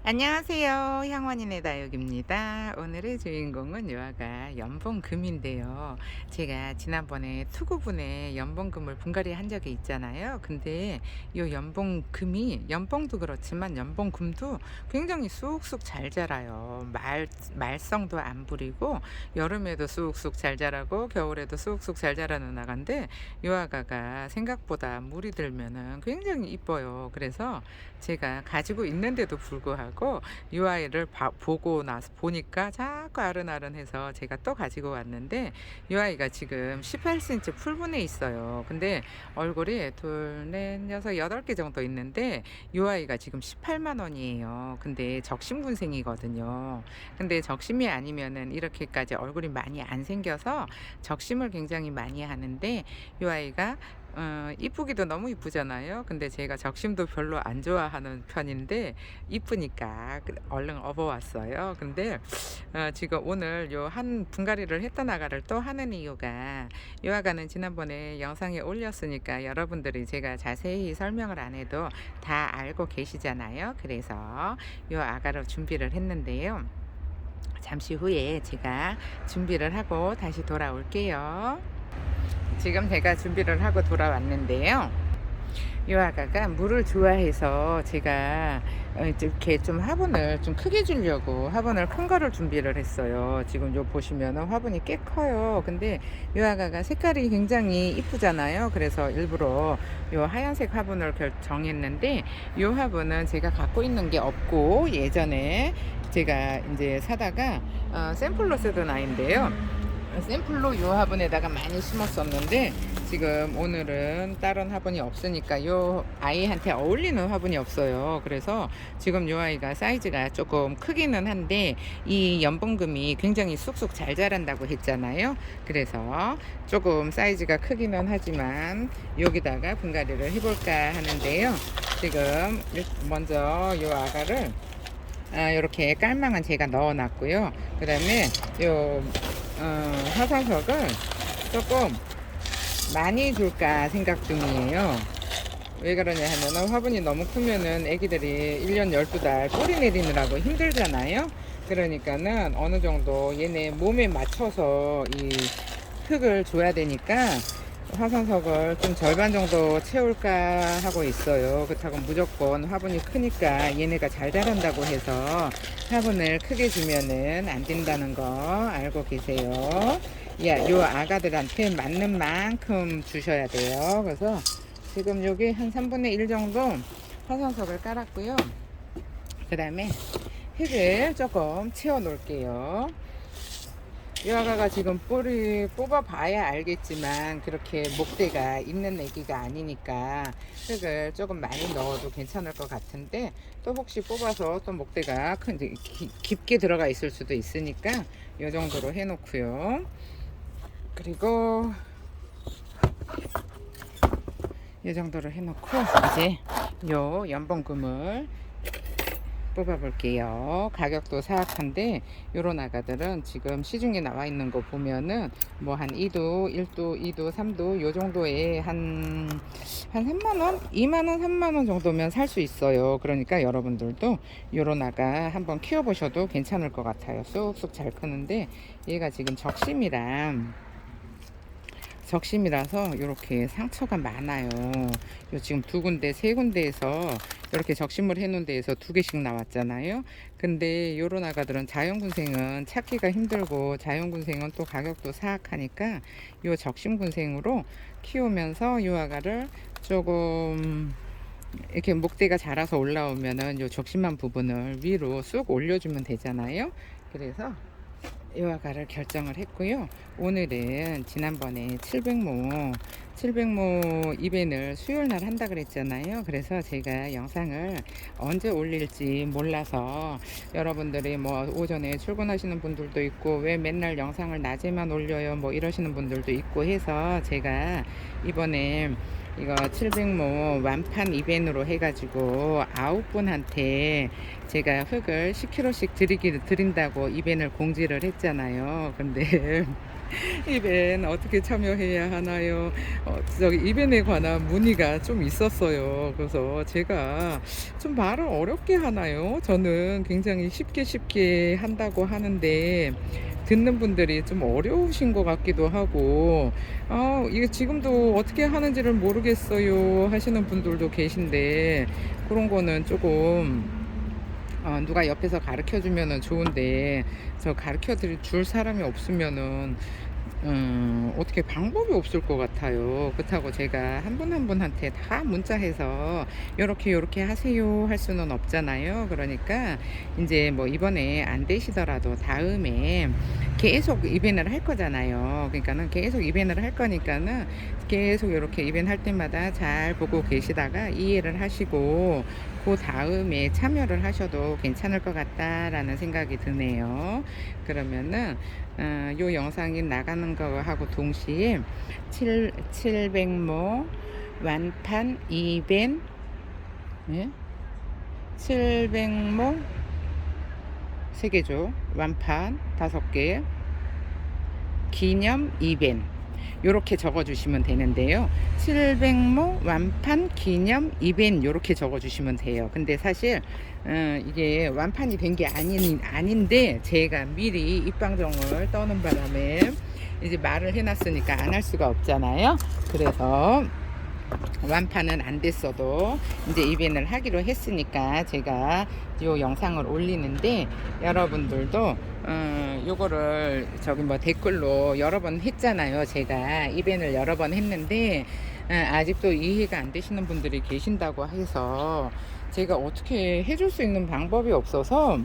안녕하세요. 향원인의 다육입니다. 오늘의 주인공은 요아가 연봉금인데요. 제가 지난번에 투구분에 연봉금을 분갈이 한 적이 있잖아요. 근데 요 연봉금이 연봉도 그렇지만 연봉금도 굉장히 쑥쑥 잘 자라요. 말썽도 안 부리고 여름에도 쑥쑥 잘 자라고 겨울에도 쑥쑥 잘 자라는 아가인데 요아가가 생각보다 물이 들면은 굉장히 이뻐요. 그래서 제가 가지고 있는데도 불구하고 이 아이를 보고 나서 보니까 자꾸 아른아른해서 제가 또 가지고 왔는데 이 아이가 지금 18cm 풀분에 있어요. 근데 얼굴이 둘, 넷, 여섯, 여덟 개 정도 있는데 이 아이가 지금 18만 원이에요. 근데 적심군생이거든요. 근데 적심이 아니면은 이렇게까지 얼굴이 많이 안 생겨서 적심을 굉장히 많이 하는데 이 아이가 이쁘기도 너무 이쁘잖아요. 근데 제가 적심도 별로 안 좋아하는 편인데 이쁘니까 얼른 업어왔어요. 근데 지금 오늘 요 한 분갈이를 했던 아가를 또 하는 이유가 요 아가는 지난번에 영상에 올렸으니까 여러분들이 제가 자세히 설명을 안 해도 다 알고 계시잖아요. 그래서 요 아가를 준비를 했는데요. 잠시 후에 제가 준비를 하고 다시 돌아올게요. 지금 제가 준비를 하고 돌아왔는데요. 이 아가가 물을 좋아해서 제가 이렇게 좀 화분을 좀 크게 주려고 화분을 큰 거를 준비를 했어요. 지금 요 보시면은 화분이 꽤 커요. 근데 이 아가가 색깔이 굉장히 이쁘잖아요. 그래서 일부러 요 하얀색 화분을 정했는데 이 화분은 제가 갖고 있는 게 없고 예전에 제가 이제 사다가 샘플로 쓰던 아이인데요. 샘플로 요 화분에다가 많이 심었었는데 지금 오늘은 다른 화분이 없으니까 요 아이한테 어울리는 화분이 없어요. 그래서 지금 요 아이가 사이즈가 조금 크기는 한데 이 연봉금이 굉장히 쑥쑥 잘 자란다고 했잖아요. 그래서 조금 사이즈가 크기는 하지만 여기다가 분갈이를 해볼까 하는데요. 지금 먼저 요 아가를 이렇게 깔망은 제가 넣어놨고요. 그 다음에 요 화산석을 조금 많이 줄까 생각 중이에요. 왜 그러냐 하면은 화분이 너무 크면은 애기들이 1년 12달 뿌리 내리느라고 힘들잖아요. 그러니까는 어느 정도 얘네 몸에 맞춰서 이 흙을 줘야 되니까 화산석을 좀 절반 정도 채울까 하고 있어요. 그렇다고 무조건 화분이 크니까 얘네가 잘 자란다고 해서 화분을 크게 주면은 안 된다는 거 알고 계세요. 요 아가들한테 맞는 만큼 주셔야 돼요. 그래서 지금 여기 한 3분의 1 정도 화산석을 깔았고요. 그 다음에 흙을 조금 채워 놓을게요. 이 아가가 지금 뿌리 뽑아봐야 알겠지만 그렇게 목대가 있는 애기가 아니니까 흙을 조금 많이 넣어도 괜찮을 것 같은데 또 혹시 뽑아서 또 목대가 깊게 들어가 있을 수도 있으니까 이 정도로 해놓고요. 그리고 이 정도로 해놓고 이제 요 연봉금을 뽑아 볼게요. 가격도 사악한데 요런 아가들은 지금 시중에 나와 있는 거 보면은 뭐 한 2도, 1도, 2도, 3도 요 정도에 한 3만원? 2만원, 3만원 정도면 살 수 있어요. 그러니까 여러분들도 요런 아가 한번 키워보셔도 괜찮을 것 같아요. 쑥쑥 잘 크는데 얘가 지금 적심이라서 이렇게 상처가 많아요. 요 지금 두 군데, 세 군데에서 이렇게 적심을 해놓은 데에서 두 개씩 나왔잖아요. 근데 요런 아가들은 자연군생은 찾기가 힘들고 자연군생은 또 가격도 사악하니까 요 적심군생으로 키우면서 요 아가를 조금 이렇게 목대가 자라서 올라오면은 요 적심한 부분을 위로 쑥 올려주면 되잖아요. 그래서 요아가를 결정을 했고요. 오늘은 지난번에 700모 이벤을 수요일날 한다 그랬잖아요. 그래서 제가 영상을 언제 올릴지 몰라서 여러분들이 뭐 오전에 출근하시는 분들도 있고 왜 맨날 영상을 낮에만 올려요 뭐 이러시는 분들도 있고 해서 제가 이번에 이거 700모 완판 이벤으로 해가지고 9분한테 제가 흙을 10kg씩 드린다고 이벤을 공지를 했잖아요. 근데 이벤 어떻게 참여해야 하나요? 저기 이벤에 관한 문의가 좀 있었어요. 그래서 제가 좀 말을 어렵게 하나요? 저는 굉장히 쉽게 한다고 하는데 듣는 분들이 좀 어려우신 것 같기도 하고, 이게 지금도 어떻게 하는지를 모르겠어요 하시는 분들도 계신데, 그런 거는 조금 누가 옆에서 가르쳐 주면은 좋은데, 저 가르쳐 줄 사람이 없으면은 어떻게 방법이 없을 것 같아요. 그렇다고 제가 한 분 한 분한테 다 문자해서 요렇게 하세요 할 수는 없잖아요. 그러니까 이제 뭐 이번에 안 되시더라도 다음에 계속 이벤트를 할 거잖아요. 그러니까는 계속 이벤트를 할 거니까는 계속 이렇게 이벤트 할 때마다 잘 보고 계시다가 이해를 하시고 그 다음에 참여를 하셔도 괜찮을 것 같다라는 생각이 드네요. 그러면은 요 영상이 나가는 거하고 동시에 700모 완판 이벤, 예? 700모 3개죠. 완판 5개 기념 이벤 요렇게 적어 주시면 되는데요. 700모 완판 기념 이벤 요렇게 적어 주시면 돼요. 근데 사실 이게 완판이 된 게 아닌데 제가 미리 입방정을 떠는 바람에 이제 말을 해놨으니까 안 할 수가 없잖아요. 그래서 완판은 안 됐어도 이제 이벤을 하기로 했으니까 제가 요 영상을 올리는데, 여러분들도 요거를 저기 뭐 댓글로 여러 번 했잖아요. 제가 이벤을 여러 번 했는데 아직도 이해가 안 되시는 분들이 계신다고 해서 제가 어떻게 해줄 수 있는 방법이 없어서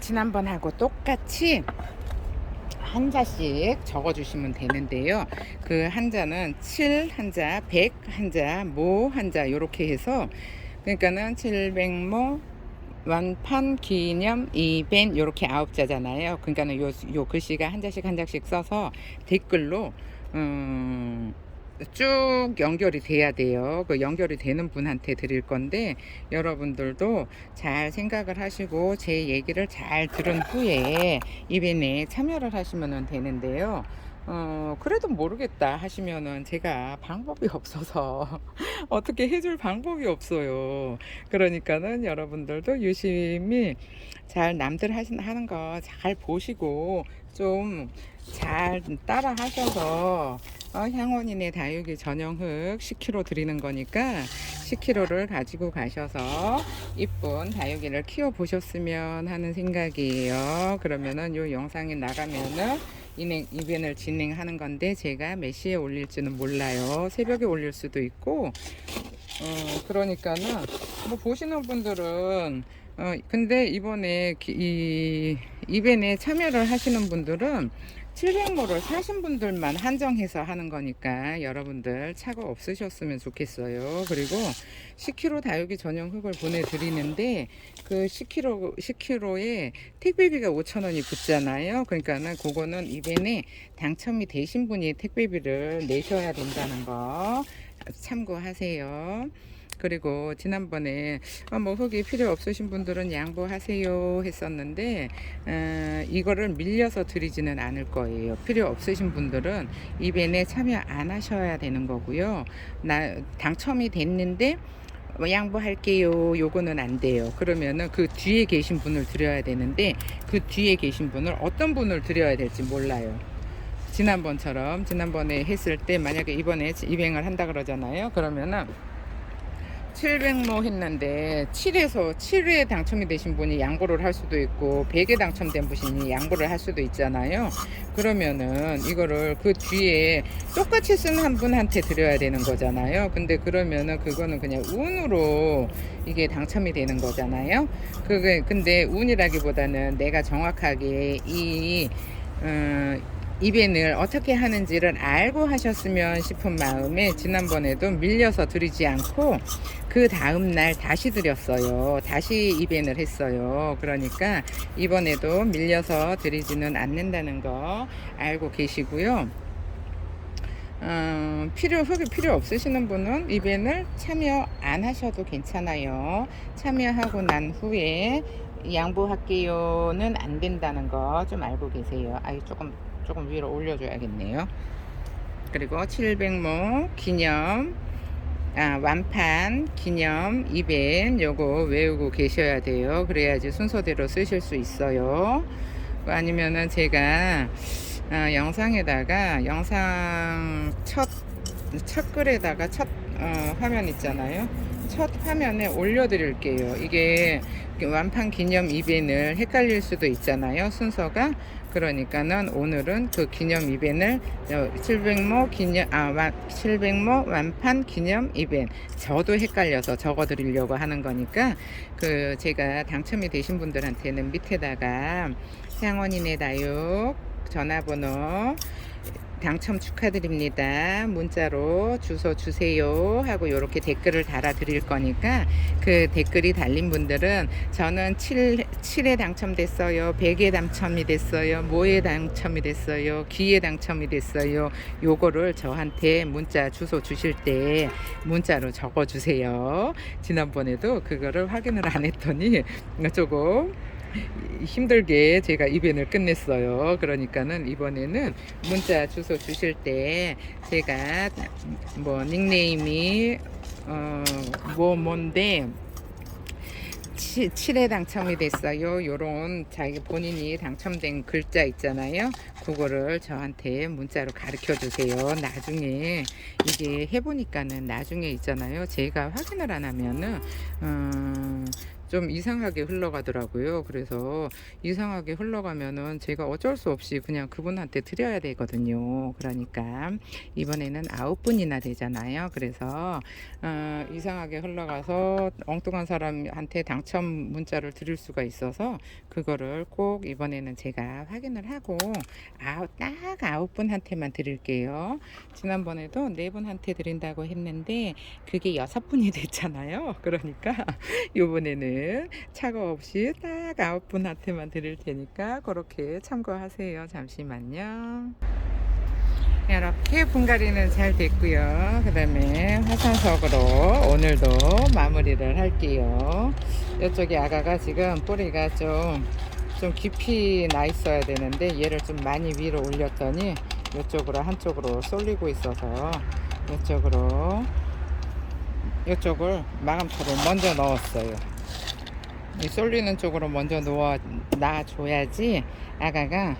지난번하고 똑같이 한자씩 적어주시면 되는데요. 그 한자는 7 한자, 100 한자, 모 한자 요렇게 해서, 그러니까는 700모 완판 기념 이벤 요렇게 9자잖아요. 그러니까는 요 글씨가 한자씩 써서 댓글로 쭉 연결이 돼야 돼요. 그 연결이 되는 분한테 드릴 건데, 여러분들도 잘 생각을 하시고 제 얘기를 잘 들은 후에 이벤에 참여를 하시면 되는데요. 그래도 모르겠다 하시면은 제가 방법이 없어서 어떻게 해줄 방법이 없어요. 그러니까는 여러분들도 유심히 잘 남들 하는 거 잘 보시고 좀 잘 따라 하셔서 향원인의 다육이 전용흙 10kg 드리는 거니까 10kg를 가지고 가셔서 이쁜 다육이를 키워 보셨으면 하는 생각이에요. 그러면은 요 영상이 나가면은 이벤을 진행하는 건데, 제가 몇 시에 올릴지는 몰라요. 새벽에 올릴 수도 있고, 그러니까는 뭐 보시는 분들은 근데 이번에 이 이벤에 참여를 하시는 분들은 700모를 사신 분들만 한정해서 하는 거니까 여러분들 차가 없으셨으면 좋겠어요. 그리고 10kg 다육이 전용 흙을 보내드리는데 그 10kg에 택배비가 5,000원이 붙잖아요. 그러니까는 그거는 이벤에 당첨이 되신 분이 택배비를 내셔야 된다는 거 참고하세요. 그리고 지난번에 뭐 흙이 필요 없으신 분들은 양보하세요 했었는데 이거를 밀려서 드리지는 않을 거예요. 필요 없으신 분들은 이벤에 참여 안 하셔야 되는 거고요. 당첨이 됐는데 양보할게요 요거는 안 돼요. 그러면은 그 뒤에 계신 분을 드려야 되는데, 그 뒤에 계신 분을 어떤 분을 드려야 될지 몰라요. 지난번에 했을 때 만약에 이번에 입행을 한다 그러잖아요. 그러면은 700모 했는데 7회 당첨이 되신 분이 양보를 할 수도 있고 100에 당첨된 분이 양보를 할 수도 있잖아요. 그러면은 이거를 그 뒤에 똑같이 쓴 한 분한테 드려야 되는 거잖아요. 근데 그러면은 그거는 그냥 운으로 이게 당첨이 되는 거잖아요. 근데 운이라기보다는 내가 정확하게 이벤을 어떻게 하는지를 알고 하셨으면 싶은 마음에 지난번에도 밀려서 드리지 않고 그 다음날 다시 드렸어요. 다시 이벤을 했어요. 그러니까 이번에도 밀려서 드리지는 않는다는 거 알고 계시고요. 흙이 필요 없으시는 분은 이벤을 참여 안 하셔도 괜찮아요. 참여하고 난 후에 양보할게요는 안 된다는 거 좀 알고 계세요. 조금 위로 올려줘야겠네요. 그리고 700모 기념 완판 기념 이벤 요거 외우고 계셔야 돼요. 그래야지 순서대로 쓰실 수 있어요. 아니면은 제가 영상에다가 영상 첫 글에다가 첫 화면 있잖아요. 첫 화면에 올려드릴게요. 이게 완판 기념 이벤을 헷갈릴 수도 있잖아요. 순서가. 그러니까는 오늘은 그 기념 이벤을 700모 700모 완판 기념 이벤 저도 헷갈려서 적어 드리려고 하는 거니까 그 제가 당첨이 되신 분들한테는 밑에다가 향원인의 다육 전화번호 당첨 축하드립니다. 문자로 주소 주세요 하고 이렇게 댓글을 달아 드릴 거니까 그 댓글이 달린 분들은 저는 7에 당첨됐어요. 100에 당첨이 됐어요. 뭐에 당첨이 됐어요. 귀에 당첨이 됐어요. 요거를 저한테 문자 주소 주실 때 문자로 적어 주세요. 지난번에도 그거를 확인을 안 했더니 조금 힘들게 제가 이벤을 끝냈어요. 그러니까는 이번에는 문자 주소 주실 때 제가 뭐 닉네임이 뭔데 7에 당첨이 됐어요. 요런 자기 본인이 당첨된 글자 있잖아요. 그거를 저한테 문자로 가르쳐 주세요. 나중에 이게 해보니까는 나중에 있잖아요. 제가 확인을 안 하면은 좀 이상하게 흘러가더라고요. 그래서 이상하게 흘러가면은 제가 어쩔 수 없이 그냥 그분한테 드려야 되거든요. 그러니까 이번에는 9분이나 되잖아요. 그래서 이상하게 흘러가서 엉뚱한 사람한테 당첨 문자를 드릴 수가 있어서 그거를 꼭 이번에는 제가 확인을 하고 딱 9분한테만 드릴게요. 지난번에도 4분한테 드린다고 했는데 그게 6분이 됐잖아요. 그러니까 이번에는 차가 없이 딱 9분한테만 드릴 테니까 그렇게 참고하세요. 잠시만요. 이렇게 분갈이는 잘 됐고요. 그 다음에 화산석으로 오늘도 마무리를 할게요. 이쪽에 아가가 지금 뿌리가 좀 깊이 나 있어야 되는데 얘를 좀 많이 위로 올렸더니 이쪽으로 한쪽으로 쏠리고 있어서 이쪽을 마감토를 먼저 넣었어요. 이 쏠리는 쪽으로 먼저 놔줘야지 아가가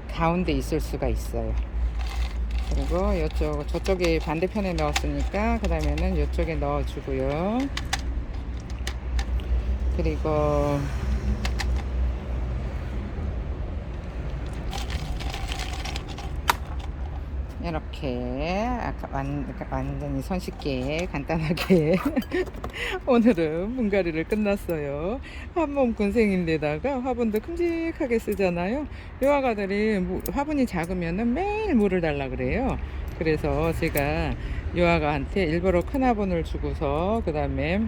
가운데 있을 수가 있어요. 그리고 저쪽에 반대편에 넣었으니까 그 다음에는 이쪽에 넣어주고요. 그리고 이렇게 완전히 손쉽게 간단하게 오늘은 분갈이를 끝났어요. 한몸 군생인데다가 화분도 큼직하게 쓰잖아요. 이 아가들이 화분이 작으면 매일 물을 달라 그래요. 그래서 제가 이 아가한테 일부러 큰 화분을 주고서 그 다음에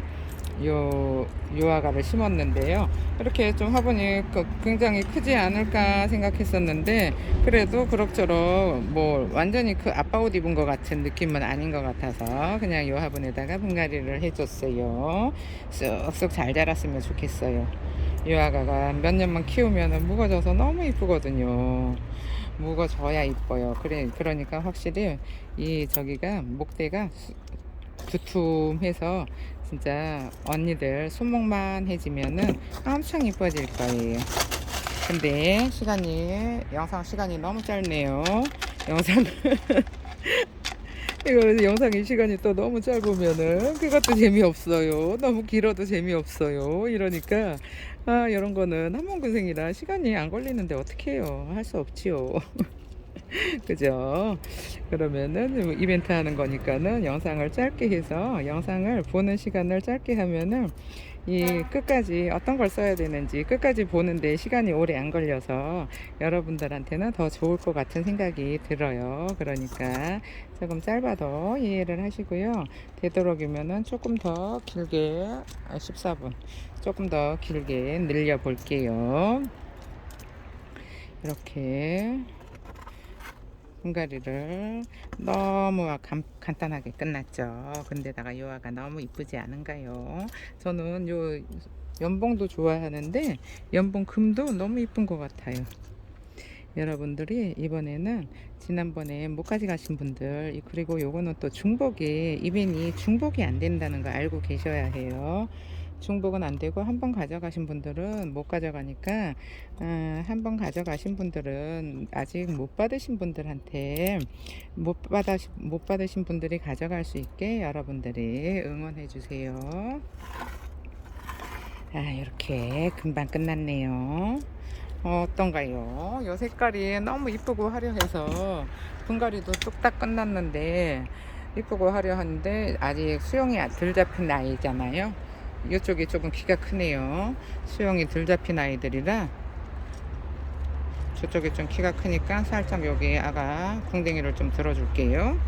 요 아가를 심었는데요. 이렇게 좀 화분이 굉장히 크지 않을까 생각했었는데 그래도 그럭저럭 뭐 완전히 그 아빠 옷 입은 것 같은 느낌은 아닌 것 같아서 그냥 요 화분에다가 분갈이를 해줬어요. 쑥쑥 잘 자랐으면 좋겠어요. 요 아가가 몇 년만 키우면 묵어져서 너무 이쁘거든요. 묵어져야 이뻐요. 그러니까 확실히 저기가 목대가 두툼해서 진짜 언니들 손목만 해지면은 엄청 이뻐질 거예요. 근데 영상 시간이 너무 짧네요. 영상의 시간이 또 너무 짧으면은 그것도 재미없어요. 너무 길어도 재미없어요. 이러니까 이런 거는 한몸군생이라 시간이 안 걸리는데 어떻게 해요? 할 수 없지요. 그죠? 그러면은 이벤트 하는 거니까는 영상을 짧게 해서 영상을 보는 시간을 짧게 하면은 끝까지 어떤 걸 써야 되는지 끝까지 보는데 시간이 오래 안 걸려서 여러분들한테는 더 좋을 것 같은 생각이 들어요. 그러니까 조금 짧아도 이해를 하시고요. 되도록이면은 조금 더 길게 14분 조금 더 길게 늘려 볼게요. 이렇게 분갈이를 너무 간단하게 끝났죠. 근데다가 요아가 너무 이쁘지 않은가요? 저는 요 연봉도 좋아하는데 연봉 금도 너무 이쁜 것 같아요. 여러분들이 이번에는 지난번에 못 가져가신 분들, 그리고 요거는 또 중복이, 이벤이 중복이 안 된다는 거 알고 계셔야 해요. 중복은 안 되고 한 번 가져가신 분들은 못 가져가니까, 한 번 가져가신 분들은 아직 못 받으신 분들한테, 못 받으신 분들이 가져갈 수 있게 여러분들이 응원해 주세요. 이렇게 금방 끝났네요. 어떤가요? 요 색깔이 너무 이쁘고 화려해서 분갈이도 뚝딱 끝났는데, 이쁘고 화려한데 아직 수영이 덜 잡힌 아이잖아요. 이쪽이 조금 키가 크네요. 수영이 덜 잡힌 아이들이라 저쪽이 좀 키가 크니까 살짝 여기 아가 궁뎅이를 좀 들어줄게요.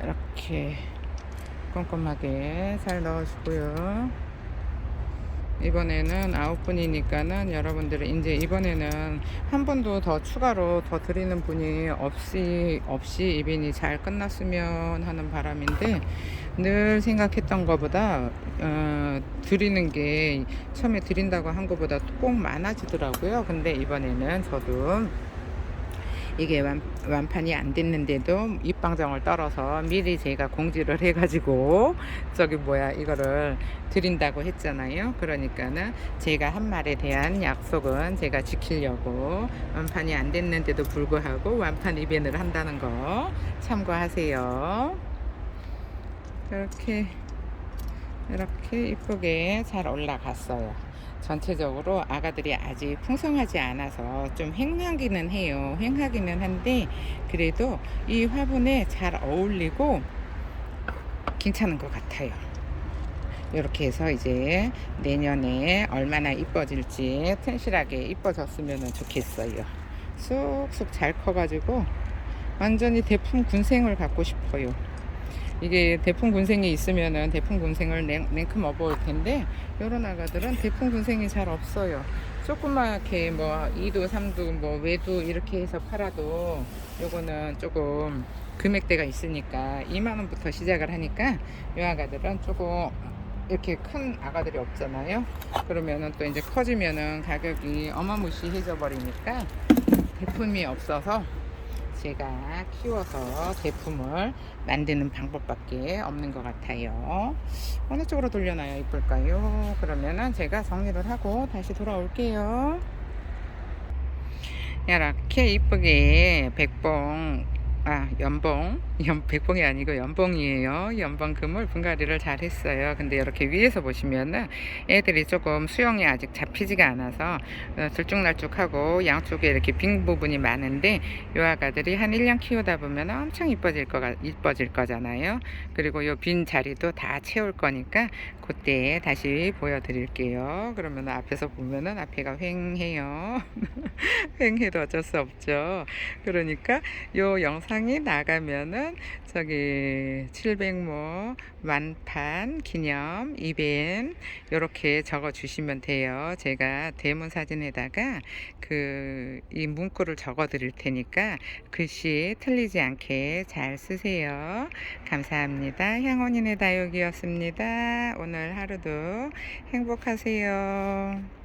이렇게 꼼꼼하게 잘 넣어주고요. 이번에는 9분이니까는 여러분들이 이제 이번에는 한 분도 더 추가로 더 드리는 분이 없이 이벤이 잘 끝났으면 하는 바람인데, 늘 생각했던 것보다 드리는 게 처음에 드린다고 한 것보다 꼭 많아지더라고요. 근데 이번에는 저도 이게 완판이 안 됐는데도 입방정을 떨어서 미리 제가 공지를 해가지고 이거를 드린다고 했잖아요. 그러니까는 제가 한 말에 대한 약속은 제가 지키려고, 완판이 안 됐는데도 불구하고 완판 이벤트를 한다는 거 참고하세요. 이렇게 이쁘게 잘 올라갔어요. 전체적으로 아가들이 아직 풍성하지 않아서 좀 횡하기는 해요. 횡하기는 한데 그래도 이 화분에 잘 어울리고 괜찮은 것 같아요. 이렇게 해서 이제 내년에 얼마나 이뻐질지 튼실하게 이뻐졌으면 좋겠어요. 쑥쑥 잘 커가지고 완전히 대풍 군생을 갖고 싶어요. 이게 대풍 군생이 있으면은 대풍 군생을 냉큼 업어올 텐데, 요런 아가들은 대풍 군생이 잘 없어요. 조그맣게 뭐 2두 3두 뭐 외두 이렇게 해서 팔아도 요거는 조금 금액대가 있으니까 2만원부터 시작을 하니까, 요 아가들은 조금 이렇게 큰 아가들이 없잖아요. 그러면은 또 이제 커지면은 가격이 어마무시해져 버리니까 대품이 없어서 제가 키워서 제품을 만드는 방법밖에 없는 것 같아요. 어느 쪽으로 돌려놔야 이쁠까요? 그러면은 제가 정리를 하고 다시 돌아올게요. 이렇게 이쁘게 백봉이 아니고 연봉이에요. 연봉금을 분갈이를 잘 했어요. 근데 이렇게 위에서 보시면은 애들이 조금 수영이 아직 잡히지가 않아서 들쭉날쭉하고 양쪽에 이렇게 빈 부분이 많은데, 요 아가들이 한 1년 키우다 보면 엄청 이뻐질 거잖아요. 그리고 요 빈 자리도 다 채울 거니까 그때 다시 보여드릴게요. 그러면 앞에서 보면은 앞에가 휑해요. 휑해도 어쩔 수 없죠. 그러니까 요 영상이 나가면은 저기 700모 만판 기념 이벤 요렇게 적어 주시면 돼요. 제가 대문 사진에다가 이 문구를 적어 드릴 테니까 글씨 틀리지 않게 잘 쓰세요. 감사합니다. 향원인의 다육이었습니다. 오늘 하루도 행복하세요.